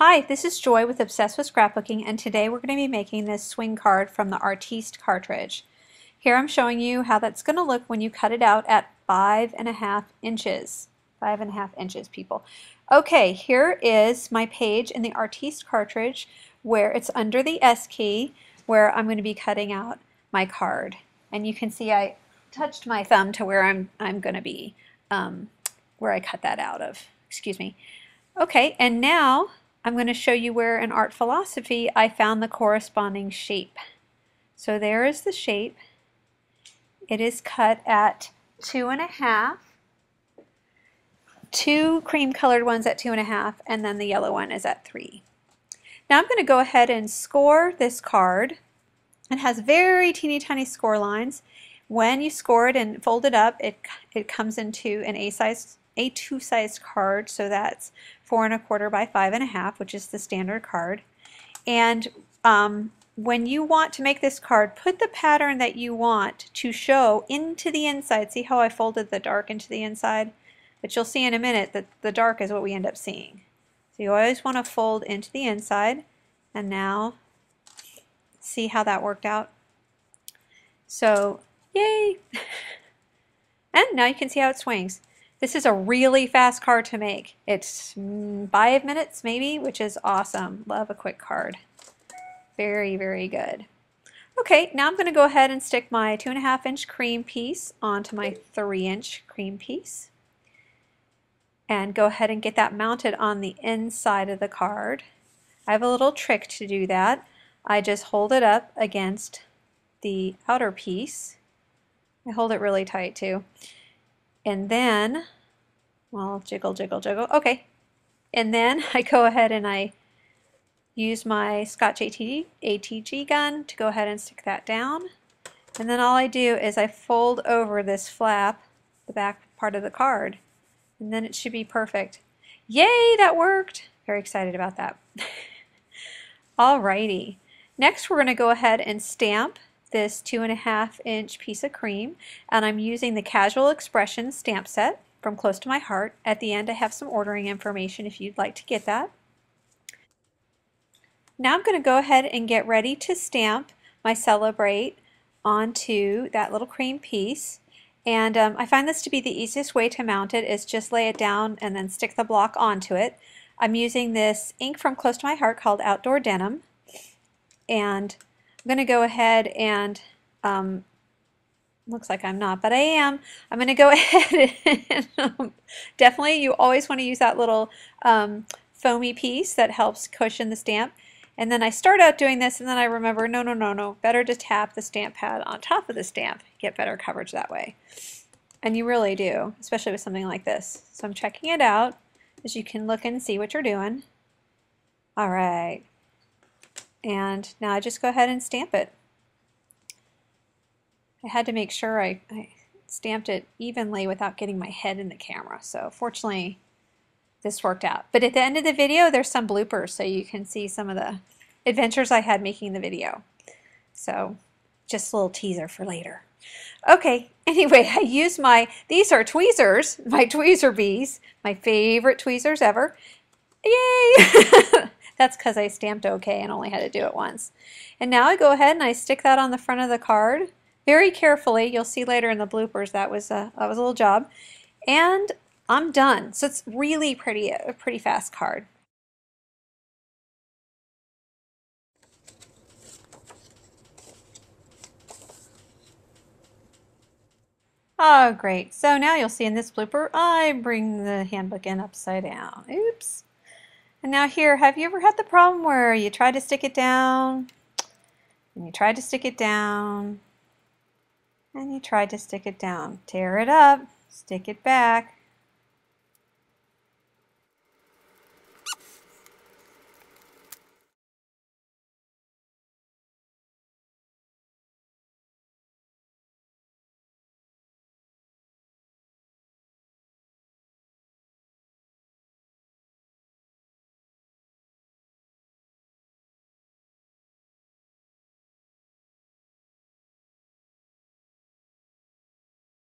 Hi, this is Joy with Obsessed with Scrapbooking, and today we're going to be making this swing card from the Artiste cartridge. Here I'm showing you how that's going to look when you cut it out at 5.5 inches. 5.5 inches, people. Okay, here is my page in the Artiste cartridge where it's under the S key where I'm going to be cutting out my card. And you can see I touched my thumb to where I'm going to be, where I cut that out of. Excuse me. Okay, and now I'm going to show you where in Art Philosophy I found the corresponding shape. So there is the shape. It is cut at 2.5, two cream colored ones at 2.5, and then the yellow one is at 3. Now I'm going to go ahead and score this card. It has very teeny tiny score lines. When you score it and fold it up, it comes into an A2 sized card, so that's 4.25 by 5.5, which is the standard card. And when you want to make this card, put the pattern that you want to show into the inside. See how I folded the dark into the inside? But you'll see in a minute that the dark is what we end up seeing. So you always want to fold into the inside. And now, see how that worked out? So, yay! And now you can see how it swings. This is a really fast card to make. It's 5 minutes maybe, which is awesome. Love a quick card. Very, very good. Okay, now I'm going to go ahead and stick my 2.5 inch cream piece onto my 3 inch cream piece. And go ahead and get that mounted on the inside of the card. I have a little trick to do that. I just hold it up against the outer piece. I hold it really tight too. And then, well, jiggle, jiggle, jiggle. Okay. And then I go ahead and I use my Scotch ATG gun to go ahead and stick that down. And then all I do is I fold over this flap, the back part of the card, and then it should be perfect. Yay, that worked! Very excited about that. Alrighty. Next we're going to go ahead and stamp this 2.5 inch piece of cream, and I'm using the Casual Expression stamp set from Close to My Heart. At the end I have some ordering information if you'd like to get that. Now I'm going to go ahead and get ready to stamp my Celebrate onto that little cream piece, and I find this to be the easiest way to mount it is just lay it down and then stick the block onto it. I'm using this ink from Close to My Heart called Outdoor Denim, and I'm going to go ahead and, looks like I'm not, but I am. I'm going to go ahead and definitely you always want to use that little foamy piece that helps cushion the stamp. And then I start out doing this and then I remember, no, better to tap the stamp pad on top of the stamp. Get better coverage that way. And you really do, especially with something like this. So I'm checking it out as you can look and see what you're doing. All right. And now I just go ahead and stamp it. I had to make sure I stamped it evenly without getting my head in the camera. So fortunately, this worked out. But at the end of the video, there's some bloopers so you can see some of the adventures I had making the video. So just a little teaser for later. Okay, anyway, I use these are tweezers, my tweezer bees, my favorite tweezers ever. Yay! That's because I stamped okay and only had to do it once. And now I go ahead and I stick that on the front of the card very carefully. You'll see later in the bloopers that was a little job. And I'm done. So it's really a pretty fast card. Oh, great. So now you'll see in this blooper, I bring the handbook in upside down. Oops. And now here, have you ever had the problem where you try to stick it down, and you try to stick it down, and you try to stick it down? Tear it up, stick it back,